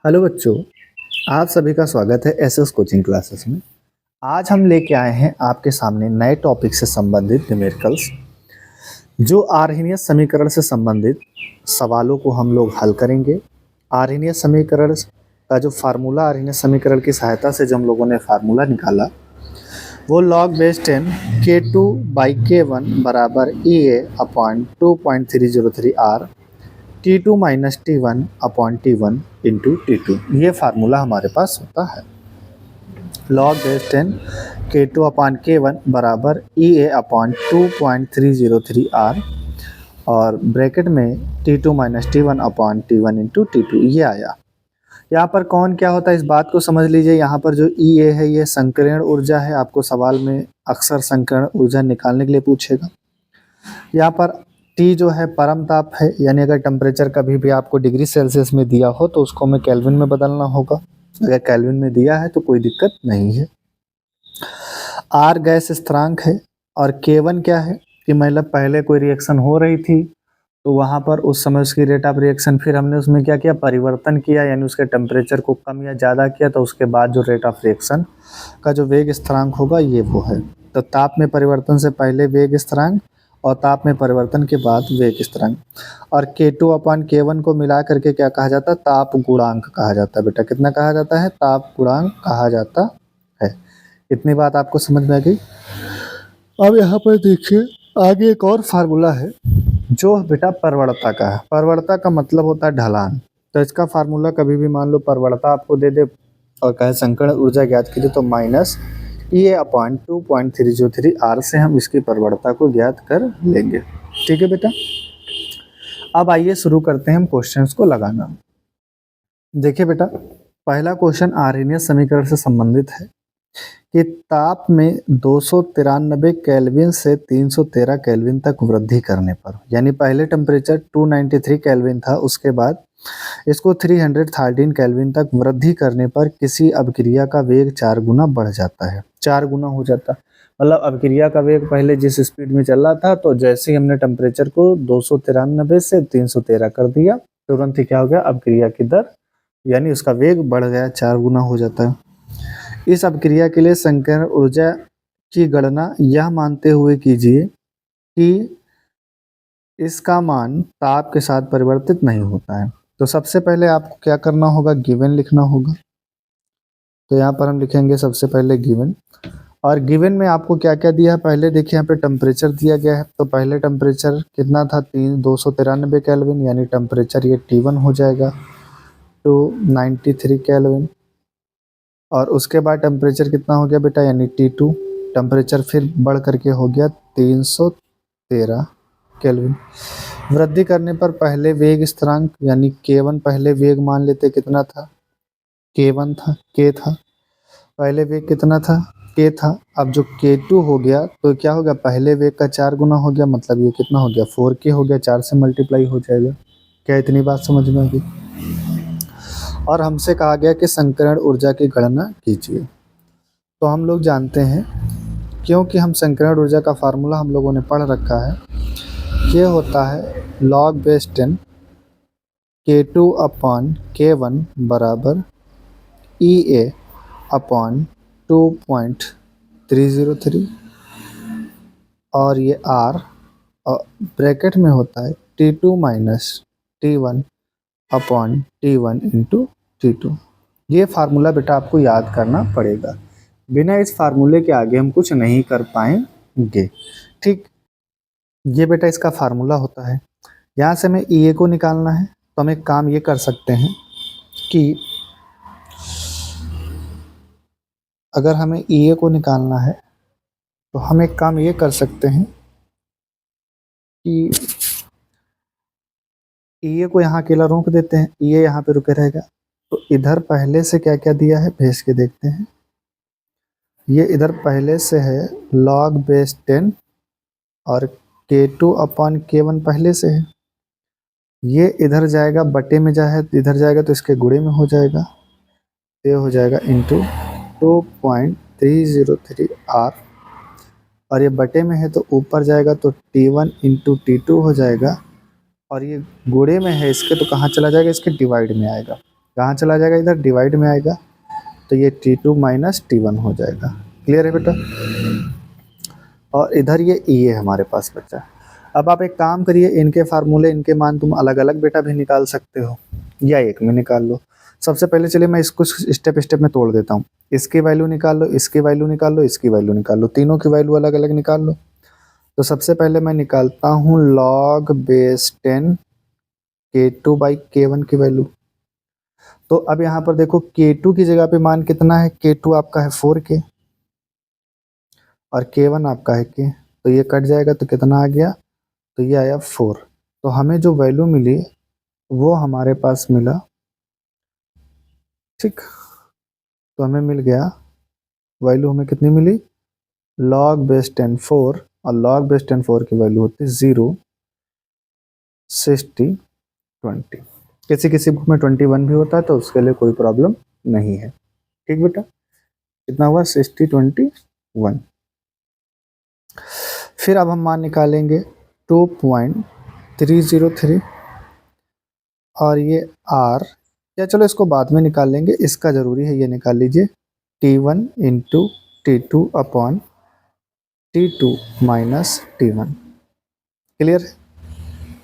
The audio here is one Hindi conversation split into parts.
हेलो बच्चों, आप सभी का स्वागत है एसएस कोचिंग क्लासेस में। आज हम लेके आए हैं आपके सामने नए टॉपिक से संबंधित न्यूमेरिकल्स, जो आर्हीनियस समीकरण से संबंधित सवालों को हम लोग हल करेंगे। आर्हीनियस समीकरण का जो फार्मूला, आर्हीनियस समीकरण की सहायता से जो हम लोगों ने फार्मूला निकाला, वो log बेस 10 K2/K1 बराबर EA upon 2.303 R T2 minus T1/T1 into T2, ये फार्मूला हमारे पास होता है। log बेस 10 K2/K1 बराबर EA अपॉन 2.303 R और ब्रैकेट में T2 minus T1/T1 into T2, ये आया। यहाँ पर कौन क्या होता है इस बात को समझ लीजिए। यहाँ पर जो EA है ये संकीर्ण ऊर्जा है। आपको सवाल में अक्सर संकीर्ण ऊर्जा निकालने के लिए पूछेगा। यहाँ पर T जो है परम ताप है, यानी अगर टेम्परेचर कभी भी आपको डिग्री सेल्सियस में दिया हो तो उसको हमें केल्विन में बदलना होगा। अगर केल्विन में दिया है तो कोई दिक्कत नहीं है। R गैस स्थिरांक है और K1 क्या है कि मतलब पहले कोई रिएक्शन हो रही थी तो वहाँ पर उस समय उसकी रेट ऑफ रिएक्शन, फिर हमने उसमें क्या किया, परिवर्तन किया, यानी उसके टेम्परेचर को कम या ज़्यादा किया, तो उसके बाद जो रेट ऑफ रिएक्शन का जो वेग स्थिरांक होगा ये वो है। तो ताप में परिवर्तन से पहले वेग स्थिरांक और ताप में परिवर्तन के बाद वेग स्थिरांक। और K2/K1 को मिला करके क्या कहा जाता है, ताप गुणांक कहा जाता है। बेटा कितना कहा जाता है, ताप गुणांक कहा जाता है। इतनी बात आपको समझ में आ गई। अब यहाँ पर देखिए आगे एक और फार्मूला है जो बेटा परवड़ता का है। परवड़ता का मतलब होता है ढलान। तो इसका फार्मूला कभी भी मान लो परवड़ता आपको दे दे और कहे संकीर्ण ऊर्जा ज्ञात कीजिए, तो माइनस EA अपॉन 2.303 R से हम इसकी परवड़ता को ज्ञात कर लेंगे। ठीक है बेटा, अब आइए शुरू करते हैं हम क्वेश्चंस को लगाना। देखिए बेटा, पहला क्वेश्चन आर्हीनियस समीकरण से संबंधित है कि ताप में 293 केल्विन से 313 केल्विन तक वृद्धि करने पर, यानी पहले टेम्परेचर 293 केल्विन था, उसके बाद इसको 313 केल्विन तक वृद्धि करने पर किसी अभिक्रिया का वेग 4 गुना बढ़ जाता है। 4 गुना हो जाता, मतलब अभिक्रिया का वेग पहले जिस स्पीड में चल रहा था, तो जैसे ही हमने टेम्परेचर को 293 से 313 कर दिया, तुरंत ही क्या हो गया, अभिक्रिया की दर यानी उसका वेग बढ़ गया, 4 गुना हो जाता है। इस अभिक्रिया के लिए संकीर्ण ऊर्जा की गणना यह मानते हुए कीजिए कि इसका मान ताप के साथ परिवर्तित नहीं होता है। तो सबसे पहले आपको क्या करना होगा, गिवन लिखना होगा। तो यहाँ पर हम लिखेंगे सबसे पहले गिवन, और गिवन में आपको क्या क्या दिया है पहले देखिए। यहाँ पे टेम्परेचर दिया गया है, तो पहले टेम्परेचर कितना था, 293 केल्विन, यानी टेम्परेचर ये T1 हो जाएगा 293 केल्विन। और उसके बाद टेम्परेचर कितना हो गया बेटा, यानी T2। टेम्परेचर फिर बढ़ करके हो गया 313 केल्विन। वृद्धि करने पर पहले वेग स्थिरांक यानी K1, पहले वेग मान लेते कितना था, K1 था, K था, पहले वेग कितना था, K था। अब जो K2 हो गया तो क्या हो गया, पहले वेग का 4 गुना हो गया, मतलब ये कितना हो गया, 4K हो गया, 4 से मल्टीप्लाई हो जाएगा। क्या इतनी बात समझ में आ गई। और हमसे कहा गया कि संकीर्ण ऊर्जा की गणना कीजिए। तो हम लोग जानते हैं, क्योंकि हम संकीर्ण ऊर्जा का फार्मूला हम लोगों ने पढ़ रखा है, ये होता है log बेस 10 K2/K1 बराबर EA अपॉन 2.303 और ये R और ब्रैकेट में होता है T2 minus T1/T1 into T2। ये फार्मूला बेटा आपको याद करना पड़ेगा, बिना इस फार्मूले के आगे हम कुछ नहीं कर पाएंगे। ठीक, ये बेटा इसका फार्मूला होता है। यहाँ से हमें EA को निकालना है, तो हम एक काम ये कर सकते हैं कि अगर हमें EA को निकालना है तो हम एक काम ये कर सकते हैं कि EA को यहाँ अकेला रोक देते हैं, EA यहाँ पे रुके रहेगा। तो इधर पहले से क्या क्या दिया है भेज के देखते हैं। ये इधर पहले से है log बेस 10 और K2/K1 पहले से है। ये इधर जाएगा बटे में जाए, इधर जाएगा तो इसके गुणे में हो जाएगा, ये हो जाएगा इंटू 2.303 R, और ये बटे में है तो ऊपर जाएगा तो T1 इंटू T2 हो जाएगा, और ये गुणे में है इसके तो कहाँ चला जाएगा, इसके डिवाइड में आएगा। कहाँ चला जाएगा, इधर डिवाइड में आएगा, तो ये T2 माइनस T1 हो जाएगा। क्लियर है बेटा? और इधर ये E है हमारे पास बच्चा। अब आप एक काम करिए, इनके फार्मूले, इनके मान तुम अलग अलग बेटा भी निकाल सकते हो या एक में निकाल लो। सबसे पहले चलिए मैं इसको स्टेप स्टेप में तोड़ देता हूँ। इसकी वैल्यू निकाल लो, इसकी वैल्यू निकाल लो, इसकी वैल्यू निकाल लो, तीनों की वैल्यू अलग अलग निकाल लो। तो सबसे पहले मैं निकालता हूँ log base 10 K2 by K1 की वैल्यू। तो अब यहाँ पर देखो K2 की जगह पे मान कितना है, K2 आपका है 4K और K1 आपका है K, तो ये कट जाएगा तो कितना आ गया, तो ये आया 4। तो हमें जो वैल्यू मिली वो हमारे पास मिला, ठीक। तो हमें मिल गया वैल्यू, हमें कितनी मिली, log बेस 10 4, और log बेस 10 4 की वैल्यू होती है 0 60 20। किसी किसी बुक में 21 भी होता है, तो उसके लिए कोई प्रॉब्लम नहीं है। ठीक बेटा, कितना हुआ 60 21। फिर अब हम मान निकालेंगे 2.303 और ये R, या चलो इसको बाद में निकाल लेंगे, इसका ज़रूरी है, ये निकाल लीजिए T1 into T2 upon T2 minus T1। Clear है?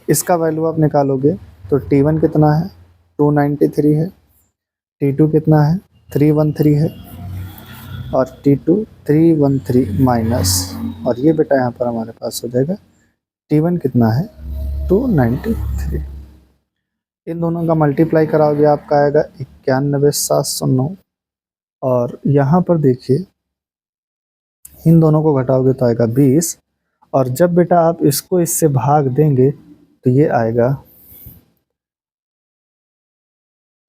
इसका वैल्यू आप निकालोगे तो T1 कितना है, 293 है, T2 कितना है, 313 है, और T2 313 माइनस, और ये बेटा यहाँ पर हमारे पास हो जाएगा T1 कितना है, 293। इन दोनों का मल्टीप्लाई कराओगे आपका आएगा 91,709, और यहाँ पर देखिए इन दोनों को घटाओगे तो आएगा 20, और जब बेटा आप इसको इससे भाग देंगे तो ये आएगा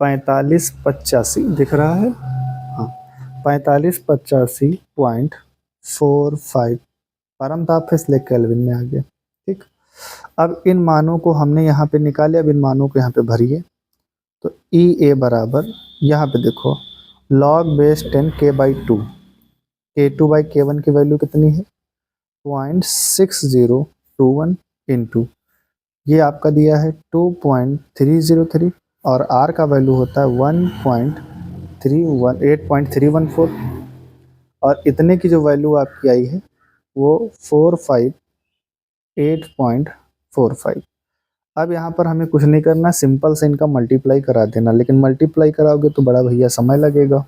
4585, दिख रहा है, हाँ 4585.45 परमताप इसलिए केल्विन में आ गया। ठीक, अब इन मानों को हमने यहाँ पे निकाले, अब इन मानों को यहाँ पे भरिए। तो ई ए बराबर, यहाँ पे देखो log base 10 K/2, K2 by K1 की वैल्यू कितनी है 0.6021 इंटू ये आपका दिया है 2.303, और R का वैल्यू होता है 8.314, और इतने की जो वैल्यू आपकी आई है वो 458.45। अब यहाँ पर हमें कुछ नहीं करना, सिंपल से इनका मल्टीप्लाई करा देना, लेकिन मल्टीप्लाई कराओगे तो बड़ा भैया समय लगेगा,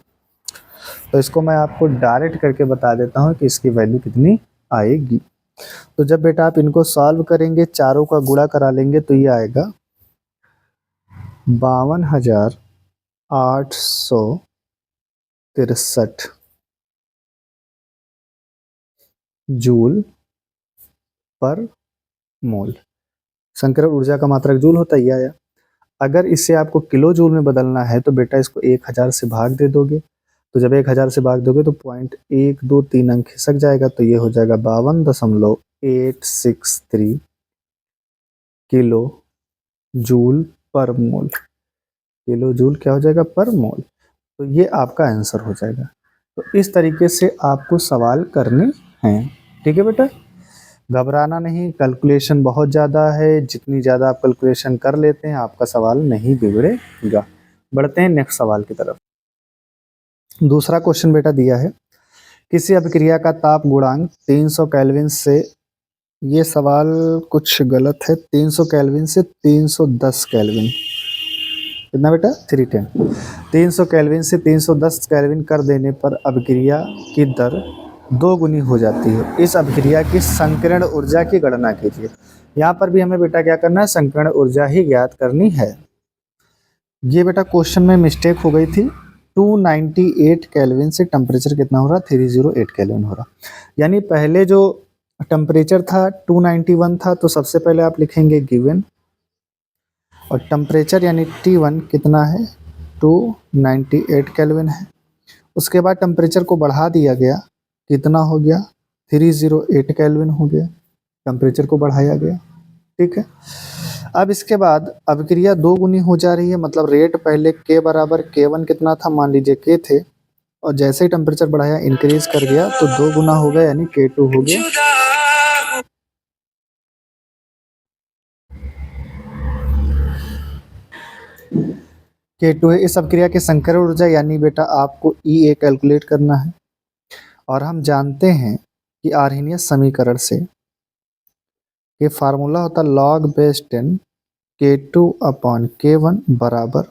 तो इसको मैं आपको डायरेक्ट करके बता देता हूँ कि इसकी वैल्यू कितनी आएगी। तो जब बेटा आप इनको सॉल्व करेंगे, चारों का गुणा करा लेंगे, तो ये आएगा 52,863 जूल पर मोल। संकरण ऊर्जा का मात्रक जूल होता ही आया। अगर इसे आपको किलो जूल में बदलना है तो बेटा इसको 1000 से भाग दे दोगे, तो जब 1000 से भाग दोगे तो 0.123 अंक खिसक जाएगा, तो ये हो जाएगा 52.863 किलो जूल पर मोल। किलो जूल क्या हो जाएगा, पर मोल। तो ये आपका आंसर हो जाएगा। तो इस तरीके से आपको सवाल करने हैं। ठीक है बेटा, घबराना नहीं, कैलकुलेशन बहुत ज़्यादा है, जितनी ज़्यादा आप कैलकुलेशन कर लेते हैं आपका सवाल नहीं बिगड़ेगा। बढ़ते हैं नेक्स्ट सवाल की तरफ। दूसरा क्वेश्चन बेटा दिया है, किसी अभिक्रिया का ताप गुणांक 300 केल्विन से, ये सवाल कुछ गलत है, 300 केल्विन से 310 केल्विन, कितना बेटा 310, 300 केल्विन से 310 केल्विन कर देने पर अभिक्रिया की दर 2 गुनी हो जाती है। इस अभिक्रिया की संकीर्ण ऊर्जा की गणना कीजिए। यहाँ पर भी हमें बेटा क्या करना है, संकीर्ण ऊर्जा ही ज्ञात करनी है। ये बेटा क्वेश्चन में मिस्टेक हो गई थी, 298 केल्विन से टेम्परेचर कितना हो रहा, 308 केल्विन हो रहा। यानी पहले जो टेम्परेचर था 291 था, तो सबसे पहले आप लिखेंगे गिवन, और टेम्परेचर यानी T1 कितना है 298 केल्विन है। उसके बाद टेम्परेचर को बढ़ा दिया गया, कितना हो गया 308 केल्विन हो गया, टेम्परेचर को बढ़ाया गया। ठीक है, अब इसके बाद अभिक्रिया 2 गुनी हो जा रही है, मतलब रेट पहले K बराबर K1 कितना था, मान लीजिए K थे, और जैसे ही टेम्परेचर बढ़ाया इंक्रीज कर गया तो 2 गुना हो गया, यानी K2 हो गया। K2 है। इस अभिक्रिया की संकरण ऊर्जा यानी बेटा आपको EA कैलकुलेट करना है। और हम जानते हैं कि आर्हेनियस समीकरण से ये फार्मूला होता log base 10 K2 upon K1 बराबर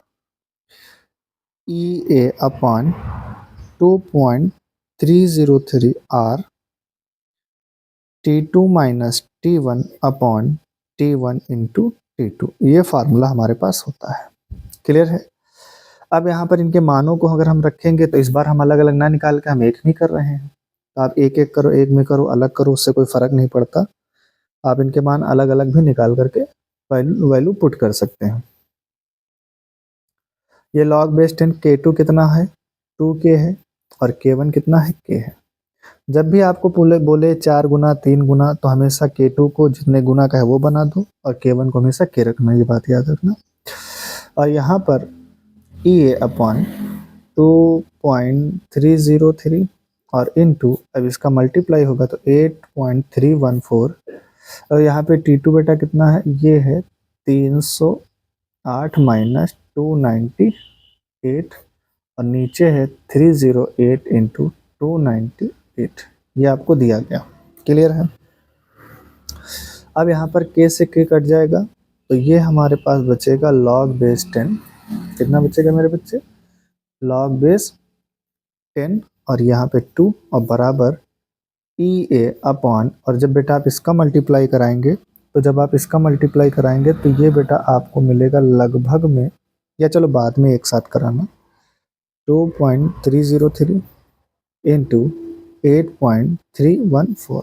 EA upon 2.303 R T2 minus T1 upon T1 into T2। ये फार्मूला हमारे पास होता है। क्लियर है। अब यहाँ पर इनके मानों को अगर हम रखेंगे तो इस बार हम अलग अलग ना निकाल के हम एक में कर रहे हैं, तो आप एक एक करो, एक में करो, अलग करो, उससे कोई फर्क नहीं पड़ता। आप इनके मान अलग अलग भी निकाल करके वैल्यू पुट कर सकते हैं। ये log बेस 10 K2 कितना है 2K है और K1 कितना है K है। जब भी आपको बोले 4 गुना 3 गुना तो हमेशा K2 को जितने गुना का है वो बना दो और K1 को हमेशा K रखना, ये बात याद रखना। और यहाँ पर EA अपॉन 2.303 और इनटू अब इसका मल्टीप्लाई होगा तो 8.314 और यहाँ पे T2 बेटा कितना है, ये है 308 माइनस 298 और नीचे है 308 इंटू 298, ये आपको दिया गया। क्लियर है। अब यहाँ पर K से K कट जाएगा तो ये हमारे पास बचेगा log बेस 10, कितना बचेगा मेरे बच्चे, log बेस 10 और यहाँ पे 2 और बराबर EA अपॉन, और जब बेटा आप इसका मल्टीप्लाई कराएंगे तो जब आप इसका मल्टीप्लाई कराएंगे तो ये बेटा आपको मिलेगा लगभग में, या चलो बाद में एक साथ कराना, 2.303 इंटू 8.314।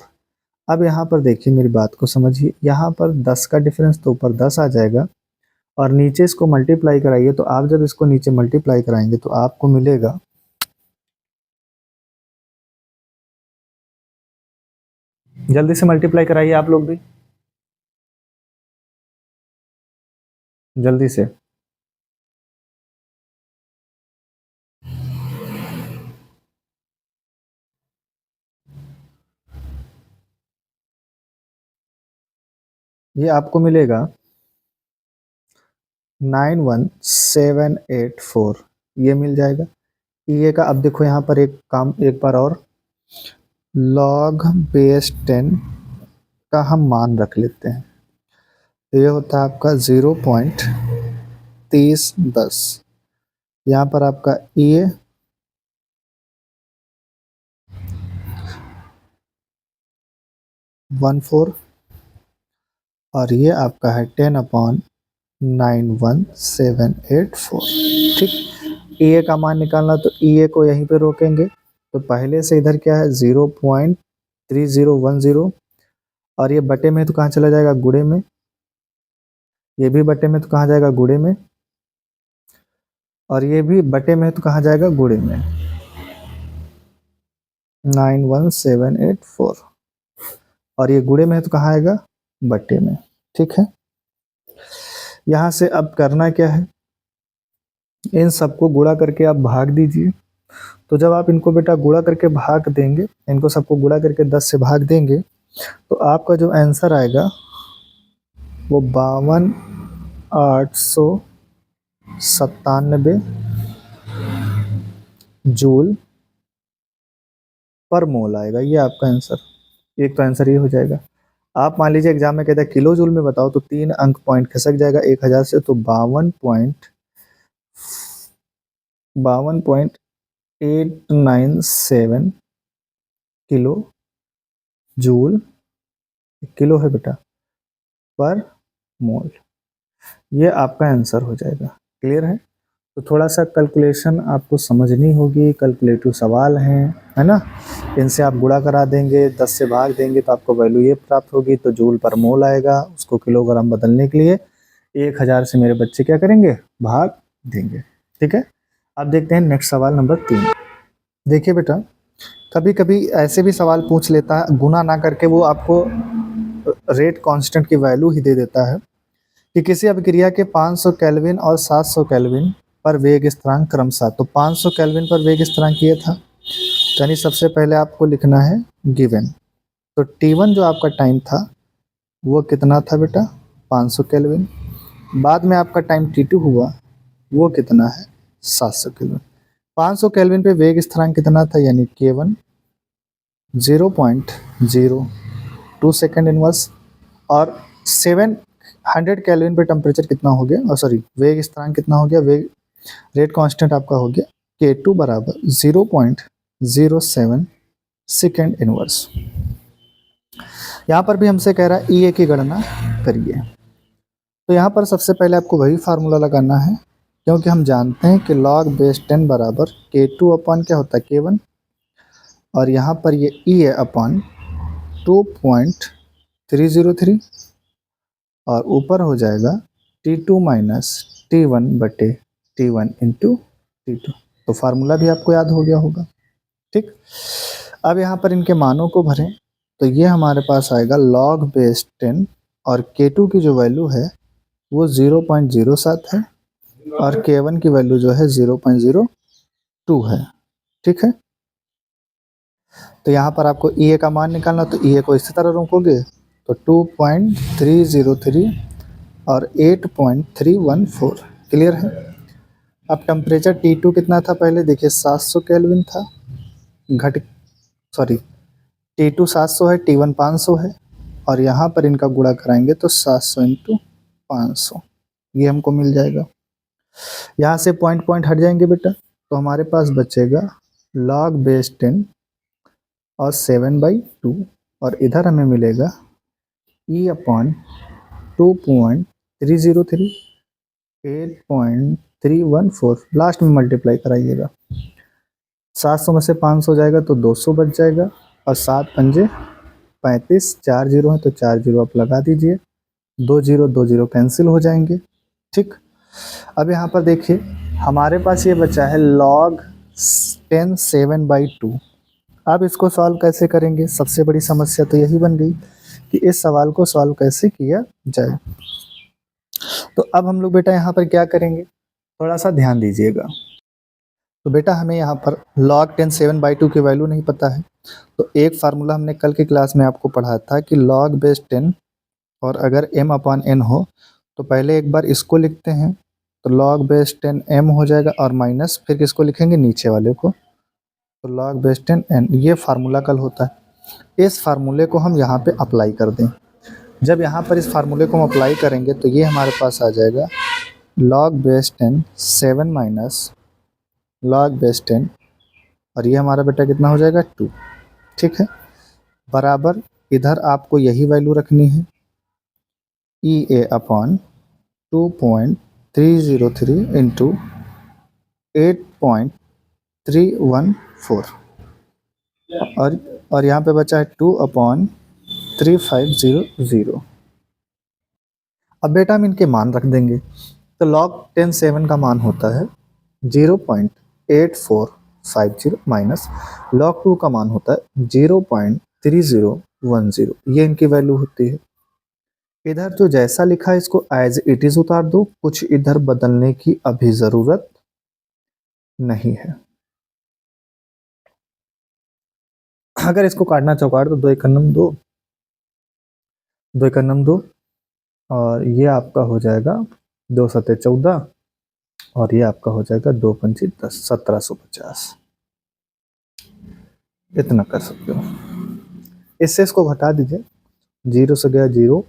अब यहाँ पर देखिए मेरी बात को समझिए, यहाँ पर 10 का डिफरेंस तो ऊपर 10 आ जाएगा और नीचे इसको मल्टीप्लाई कराइए, तो आप जब इसको नीचे मल्टीप्लाई कराएंगे तो आपको मिलेगा, जल्दी से मल्टीप्लाई कराइए आप लोग भी जल्दी से। ये आपको मिलेगा 91784, ये मिल जाएगा ये का। अब देखो यहाँ पर एक काम एक बार और, log बेस 10 का हम मान रख लेते हैं, तो ये होता है आपका 0.3010। यहाँ पर आपका EA 14 और ये आपका है 10 अपॉन 91784। ठीक, EA का मान निकालना तो EA को यहीं पे रोकेंगे, तो पहले से इधर क्या है 0.3010 और ये बटे में तो कहाँ चला जाएगा गुणे में, ये भी बटे में तो कहाँ जाएगा गुणे में, और ये भी बटे में तो कहाँ जाएगा गुणे में, 91784 और ये गुणे में है तो कहाँ आएगा बटे में। ठीक है। यहाँ से अब करना क्या है, इन सबको गुणा करके आप भाग दीजिए। तो जब आप इनको बेटा गुणा करके भाग देंगे, इनको सबको गुणा करके 10 से भाग देंगे तो आपका जो आंसर आएगा वो 52,897 जूल पर मोल आएगा। ये आपका आंसर, एक तो आंसर ये हो जाएगा। आप मान लीजिए एग्जाम में कहता है किलो जूल में बताओ, तो 3 अंक पॉइंट खसक जाएगा 1000 से, तो 52.897 किलो जूल, किलो है बेटा, पर मोल, ये आपका आंसर हो जाएगा। क्लियर है। तो थोड़ा सा कैलकुलेशन आपको समझनी होगी, कैलकुलेटिव सवाल हैं, है ना, इनसे आप गुणा करा देंगे, 10 से भाग देंगे तो आपको वैल्यू ये प्राप्त होगी, तो जूल पर मोल आएगा, उसको किलोग्राम बदलने के लिए 1000 से मेरे बच्चे क्या करेंगे भाग देंगे। ठीक है। अब देखते हैं नेक्स्ट सवाल नंबर 3। देखिए बेटा, कभी कभी ऐसे भी सवाल पूछ लेता है, गुना ना करके वो आपको रेट कांस्टेंट की वैल्यू ही दे देता है कि किसी अभिक्रिया के 500 केल्विन और 700 केल्विन पर वेग स्थिरांक क्रमशः, तो 500 केल्विन पर वेग स्थिरांक ये था, यानी सबसे पहले आपको लिखना है गिवन। तो T1 जो आपका टाइम था वो कितना था बेटा 500 केल्विन, बाद में आपका टाइम T2 हुआ, वो कितना है 700 केल्विन। 500 केल्विन पे वेग स्थिरांक कितना था, यानी K1 0.02 सेकेंड इनवर्स, और 700 केल्विन पे टेम्परेचर कितना हो गया, और सॉरी वेग स्थिरांक कितना हो गया, वेग रेट कांस्टेंट आपका हो गया K2 बराबर 0.07 सेकेंड इनवर्स। यहाँ पर भी हमसे कह रहा है EA की गणना करिए। तो यहाँ पर सबसे पहले आपको वही फार्मूला लगाना है, क्योंकि हम जानते हैं कि log बेस 10 बराबर K2 अपन क्या होता है K1, और यहाँ पर ये EA अपन 2.303 और ऊपर हो जाएगा T2 माइनस T1 बटे T1 इंटू T2। तो फार्मूला भी आपको याद हो गया होगा, ठीक। अब यहाँ पर इनके मानों को भरें, तो ये हमारे पास आएगा log बेस 10 और K2 की जो वैल्यू है वो 0.07 है और K1 की वैल्यू जो है 0.02 है, ठीक है। तो यहाँ पर आपको EA का मान निकालना, तो EA को इसी तरह रोकोगे तो 2.303 और 8.314, क्लियर है। अब टेम्परेचर T2 कितना था पहले देखिए 700 केल्विन था, T2 700 है, T1 500 है, और यहाँ पर इनका गुणा कराएंगे तो 700 इंटू 500 ये हमको मिल जाएगा। यहाँ से पॉइंट हट जाएंगे बेटा, तो हमारे पास बचेगा log बेस 10 और 7/2, और इधर हमें मिलेगा E अपॉन 2.303 8.314, लास्ट में मल्टीप्लाई कराइएगा। 700 में से 500 जाएगा तो 200 बच जाएगा, और 7 पंजे 35, 4 जीरो है तो 4 जीरो आप लगा दीजिए, 2 जीरो कैंसिल हो जाएंगे, ठीक। अब यहाँ पर देखिए हमारे पास ये बचा है log 10 7/2। अब इसको सॉल्व कैसे करेंगे, सबसे बड़ी समस्या तो यही बन गई कि इस सवाल को सॉल्व कैसे किया जाए। तो अब हम लोग बेटा यहाँ पर क्या करेंगे, थोड़ा सा ध्यान दीजिएगा। तो बेटा हमें यहाँ पर log 10 7/2 की वैल्यू नहीं पता है, तो एक फार्मूला हमने कल की क्लास में आपको पढ़ा था कि log बेस 10 और अगर m/n हो तो पहले एक बार इसको लिखते हैं, तो log बेस 10 m हो जाएगा, और माइनस फिर किसको लिखेंगे, नीचे वाले को, तो log बेस 10 n, ये फार्मूला कल होता है। इस फार्मूले को हम यहाँ पे अप्लाई कर दें। जब यहाँ पर इस फार्मूले को हम अप्लाई करेंगे तो ये हमारे पास आ जाएगा log base 10 7 minus log base 10, और ये हमारा बेटा कितना हो जाएगा 2, ठीक है, बराबर इधर आपको यही वैल्यू रखनी है EA अपॉन 2.303 इंटू 8.314, और यहाँ पे बचा है 2/3500। अब बेटा हम इनके मान रख देंगे, तो log 10 7 का मान होता है 0.8450 माइनस log 2 का मान होता है 0.3010, ये इनकी वैल्यू होती है। इधर जो जैसा लिखा है इसको एज इट इज उतार दो, कुछ इधर बदलने की अभी जरूरत नहीं है। अगर इसको काटना चौकाट तो 2 1 2, 2 1 2, और ये आपका हो जाएगा 2 7 14, और ये आपका हो जाएगा 2 5 10 1750, इतना कर सकते हो। इससे इसको घटा दीजिए, 0 से गया 0,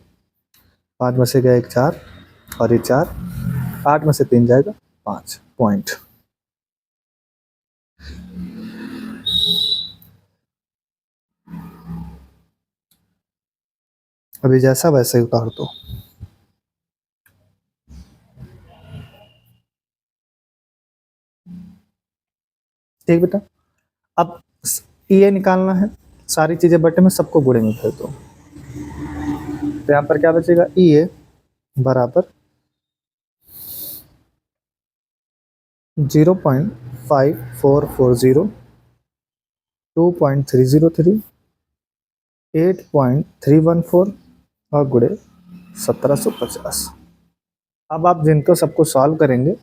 5 में से गया 1 4, और ये 4, 8 में से 3 जाएगा 5 पॉइंट। अभी जैसा वैसे ही उतार दो। ठीक बेटा, अब ये निकालना है, सारी चीजें बटे में सबको गुणे में फेर दो, तो यहाँ पर क्या बचेगा EA बराबर 0.5440, 2.303, 8.314 और गुणे 1750। अब आप जिनको सबको सॉल्व करेंगे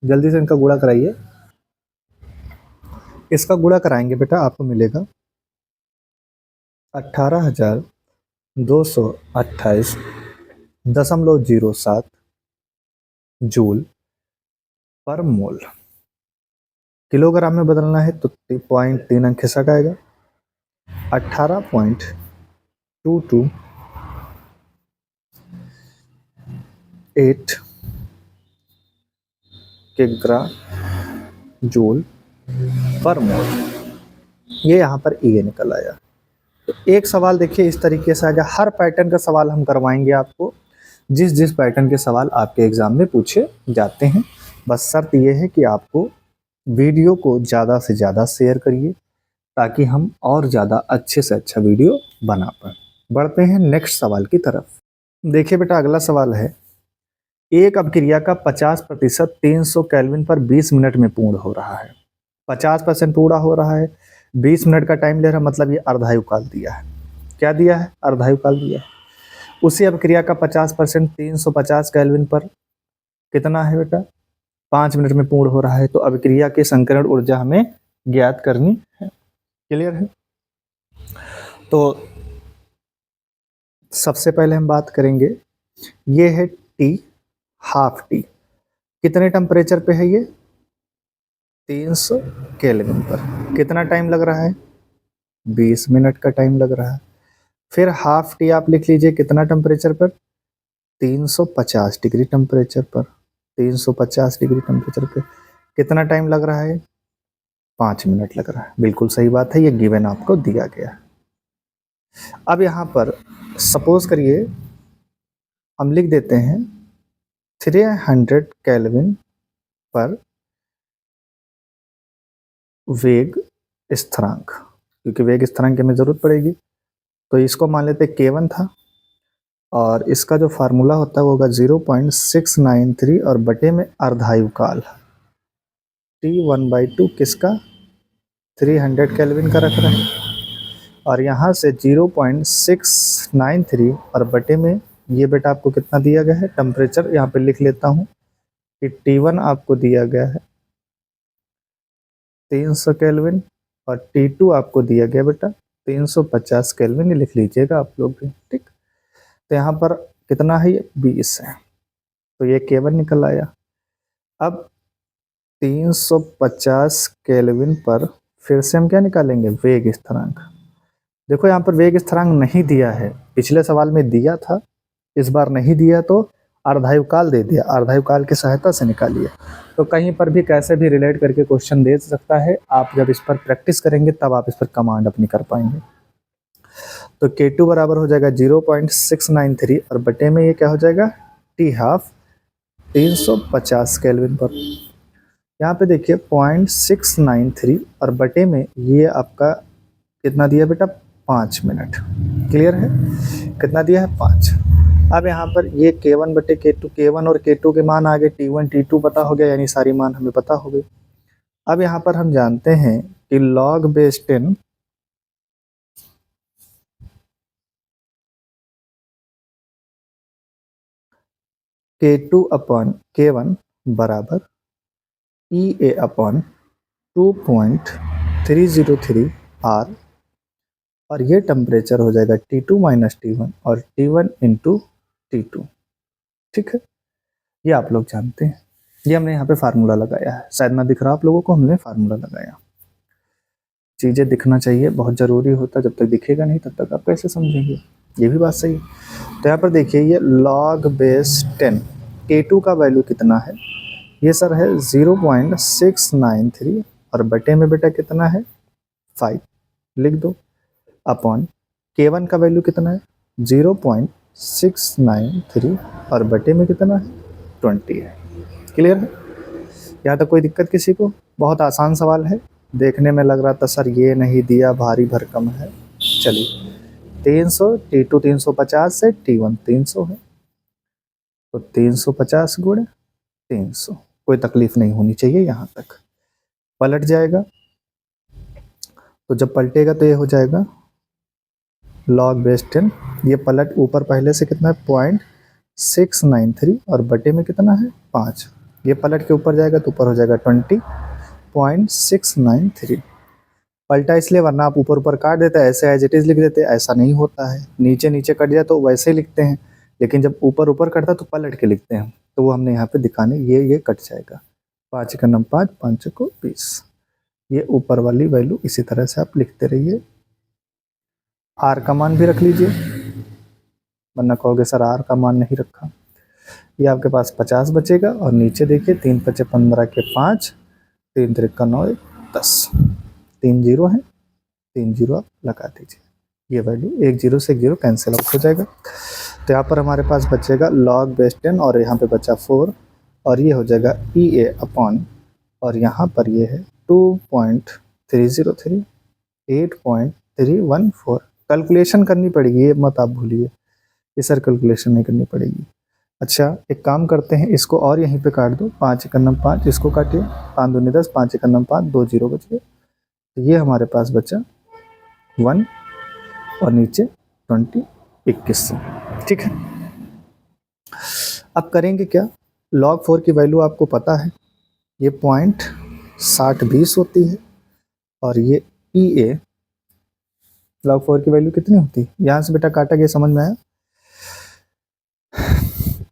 जल्दी से इनका गुणा कराइए। इसका गुणा कराएंगे बेटा आपको मिलेगा 18,228.07 जूल पर मोल। किलोग्राम में बदलना है तो 0.3 अंक खिसक आएगा, 18.228 किग्रा जूल पर मोल। ये यहाँ पर ये निकल आया। तो एक सवाल देखिए इस तरीके से आ गया। हर पैटर्न का सवाल हम करवाएंगे आपको, जिस जिस पैटर्न के सवाल आपके एग्जाम में पूछे जाते हैं। बस शर्त यह है कि आपको वीडियो को ज़्यादा से ज़्यादा शेयर करिए ताकि हम और ज़्यादा अच्छे से अच्छा वीडियो बना पाएँ। बढ़ते हैं नेक्स्ट सवाल की तरफ। देखिए बेटा अगला सवाल है, एक अभिक्रिया का 50% 300 केल्विन पर 20 मिनट में पूर्ण हो रहा है। 50% पूरा हो रहा है, 20 मिनट का टाइम ले रहा है, मतलब ये अर्धायु काल दिया है। क्या दिया है? अर्धायु काल दिया है। उसी अभिक्रिया का 50% 350 केल्विन पर कितना है बेटा? 5 मिनट में पूर्ण हो रहा है। तो अभिक्रिया की संकरण ऊर्जा हमें ज्ञात करनी है। क्लियर है? तो सबसे पहले हम बात करेंगे, ये है टी, हाफ टी। कितने टेम्परेचर पे है ये? 300 केल्विन पर। कितना टाइम लग रहा है? 20 मिनट का टाइम लग रहा है। फिर हाफ टी आप लिख लीजिए, कितना टेम्परेचर पर? 350 डिग्री टेम्परेचर पर। 350 डिग्री टेम्परेचर पे कितना टाइम लग रहा है? 5 मिनट लग रहा है। बिल्कुल सही बात है, ये गिवन आपको दिया गया है। अब यहाँ पर सपोज करिए हम लिख देते हैं 300 केल्विन पर वेग स्थिरांक, क्योंकि वेग स्थिरांक की हमें जरूरत पड़ेगी। तो इसको मान लेते K1 था, और इसका जो फार्मूला होता है वो होगा 0.693 और बटे में अर्धायु काल T1/2 किसका? 300 केल्विन का रख रहे हैं। और यहाँ से 0.693 और बटे में ये बेटा आपको कितना दिया गया है? टेम्परेचर यहाँ पे लिख लेता हूँ कि T1 आपको दिया गया है 300 केल्विन और T2 आपको दिया गया बेटा 350 केल्विन। ये लिख लीजिएगा आप लोग भी, ठीक। तो यहाँ पर कितना है? ये 20 है, तो ये K1 निकल आया। अब 350 केल्विन पर फिर से हम क्या निकालेंगे? वेग स्थिरांक। देखो यहाँ पर वेग स्थिरांक नहीं दिया है, पिछले सवाल में दिया था, इस बार नहीं दिया तो अर्धायु काल दे दिया। अर्धायु काल की सहायता से निकालिए। तो कहीं पर भी कैसे भी रिलेट करके क्वेश्चन दे सकता है। आप जब इस पर प्रैक्टिस करेंगे तब आप इस पर कमांड अपनी कर पाएंगे। तो K2 बराबर हो जाएगा 0.693 और बटे में ये क्या हो जाएगा? T हाफ 350 केल्विन पर। यहाँ पे देखिए 0.693 और बटे में ये आपका कितना दिया बेटा? 5 मिनट। क्लियर है? कितना दिया है? 5। अब यहाँ पर ये K1 बटे K2, K1 और K2 के मान आ गए, T1 T2 पता हो गया, यानी सारी मान हमें पता हो गई। अब यहाँ पर हम जानते हैं कि log base 10 K2 upon K1 बराबर EA अपॉन 2.303 R, और ये टेम्परेचर हो जाएगा T2 माइनस T1 और T1 इंटू T2। ठीक है, ये आप लोग जानते हैं। ये हमने यहाँ पे फार्मूला लगाया है, शायद ना दिख रहा आप लोगों को, हमने फार्मूला लगाया। चीज़ें दिखना चाहिए, बहुत ज़रूरी होता है। जब तक दिखेगा नहीं तब तक आप कैसे समझेंगे? ये भी बात सही है। तो यहाँ पर देखिए ये log बेस 10 K2 का वैल्यू कितना है? ये सर है 0.693 और बटे में बेटा कितना है? 5 लिख दो, अपॉन K1 का वैल्यू कितना है? 0.693 और बटे में कितना है? 20 है। क्लियर है? यहाँ तक कोई दिक्कत किसी को? बहुत आसान सवाल है। देखने में लग रहा था सर ये नहीं दिया, भारी भरकम है। चलिए 300, T2 350 से T1 300 है, तो 350 गुणे 300। कोई तकलीफ नहीं होनी चाहिए यहाँ तक। पलट जाएगा, तो जब पलटेगा तो ये हो जाएगा log बेस 10। ये पलट ऊपर पहले से कितना है? 0.693 और बटे में कितना है? 5। ये पलट के ऊपर जाएगा तो ऊपर हो जाएगा 20.693। पलटा इसलिए, वरना आप ऊपर ऊपर काट देते हैं, ऐसे एज इट इज लिख देते हैं। ऐसा नहीं होता है, नीचे नीचे कट जाए तो वैसे ही लिखते हैं, लेकिन जब ऊपर ऊपर कटता तो पलट के लिखते हैं। तो वो हमने यहाँ पे दिखाने, ये कट जाएगा। 5 का नम 5, 5 को 20। ये ऊपर वाली वैल्यू इसी तरह से आप लिखते रहिए। आर का मान भी रख लीजिए, वरना कहोगे सर आर का मान नहीं रखा। ये आपके पास 50 बचेगा और नीचे देखिए 3 5 15 के 5, 3 3 9 10, 3 जीरो है, 3 जीरो आप लगा दीजिए। ये वैल्यू 1 जीरो से 1 जीरो कैंसिल आउट हो जाएगा। तो यहाँ पर हमारे पास बचेगा log बेस 10 और यहाँ पे बचा 4 और ये हो जाएगा EA अपॉन, और यहाँ पर ये है 2.303, 8.314। कैलकुलेशन करनी पड़ेगी, ये मत आप भूलिए, ये सर कैलकुलेशन नहीं करनी पड़ेगी। अच्छा एक काम करते हैं, इसको और यहीं पे काट दो, 5 1 9 5, इसको काटिए, 5 दूनी 10, 5 1 9 5, 2 जीरो बच गए। तो ये हमारे पास बचा 1 और नीचे 20 2100। ठीक है, अब करेंगे क्या, log 4 की वैल्यू आपको पता है, ये 0.6020 होती है और ये EA log 4 की वैल्यू कितनी होती है। यहाँ से बेटा काटा गया, समझ में आया।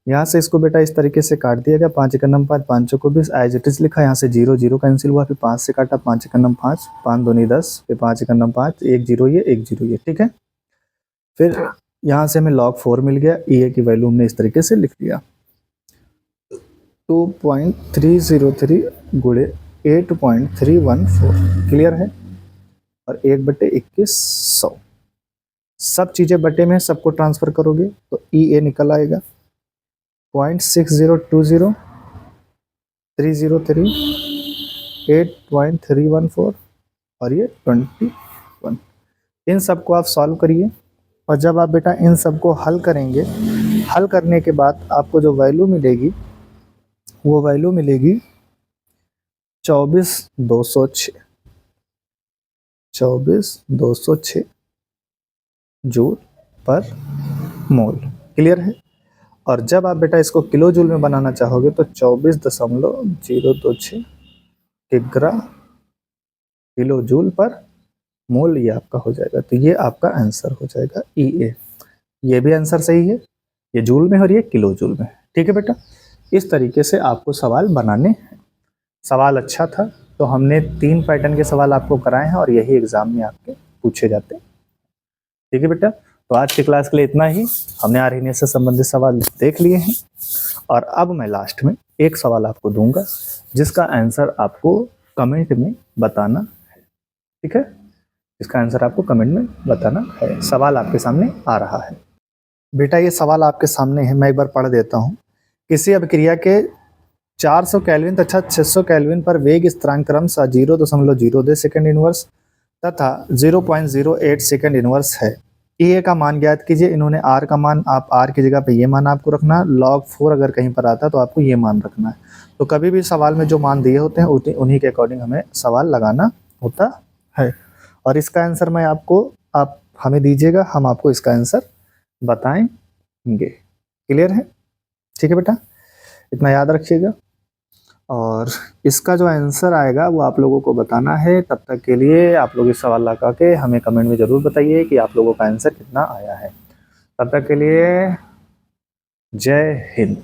यहाँ से इसको बेटा इस तरीके से काट दिया गया, 5 1 9 5, 5 को 20 एज इट इज लिखा। यहाँ से 0 0 कैंसिल हुआ, फिर 5 से काटा, 5 1 9 5, 5 दूनी 10, फिर 5 1 9 5, 1 जीरो ये 1 जीरो ये। ठीक है, फिर यहाँ से हमें log 4 मिल गया, EA की वैल्यू हमने इस तरीके से लिख दिया, 2.303 गुणे 8.314। क्लियर है, और 1/2100। सब चीज़ें बटे में सबको ट्रांसफ़र करोगे तो EA निकल आएगा 0.6020, 303, 8.314 और ये 21। इन सबको आप सॉल्व करिए, और जब आप बेटा इन सबको हल करेंगे, हल करने के बाद आपको जो वैल्यू मिलेगी वो वैल्यू मिलेगी 24,206, 24,206 जूल पर मोल। क्लियर है, और जब आप बेटा इसको किलो जूल में बनाना चाहोगे तो 24.026 किग्रा किलो जूल पर मोल ये आपका हो जाएगा। तो ये आपका आंसर हो जाएगा EA। ये भी आंसर सही है, ये जूल में और ये किलो जूल में। ठीक है बेटा, इस तरीके से आपको सवाल बनाने हैं। सवाल अच्छा था, तो हमने 3 पैटर्न के सवाल आपको कराए हैं और यही एग्जाम में आपके पूछे जाते हैं। ठीक है बेटा, तो आज की क्लास के लिए इतना ही। हमने आर्हीनियस से संबंधित सवाल देख लिए हैं, और अब मैं लास्ट में एक सवाल आपको दूंगा जिसका आंसर आपको कमेंट में बताना है। ठीक है, इसका आंसर आपको कमेंट में बताना है। सवाल आपके सामने आ रहा है बेटा, ये सवाल आपके सामने है, मैं एक बार पढ़ देता हूँ। किसी अभिक्रिया के 400 केल्विन तथा 600 केल्विन पर वेग स्थिरांक क्रमशः 0.02 सेकंड इनवर्स तथा 0.08 सेकंड इनवर्स है। EA का मान ज्ञात कीजिए। इन्होंने R का मान, आप R की जगह पे ये मान आपको रखना, log 4 अगर कहीं पर आता है तो आपको ये मान रखना है। तो कभी भी सवाल में जो मान दिए होते हैं उन्हीं के अकॉर्डिंग हमें सवाल लगाना होता है। और इसका आंसर मैं आपको, आप हमें दीजिएगा, हम आपको इसका आंसर बताएंगे। क्लियर है, ठीक है बेटा, इतना याद रखिएगा। और इसका जो आंसर आएगा वो आप लोगों को बताना है। तब तक के लिए आप लोग इस सवाल लगा के हमें कमेंट में ज़रूर बताइए कि आप लोगों का आंसर कितना आया है। तब तक के लिए जय हिंद।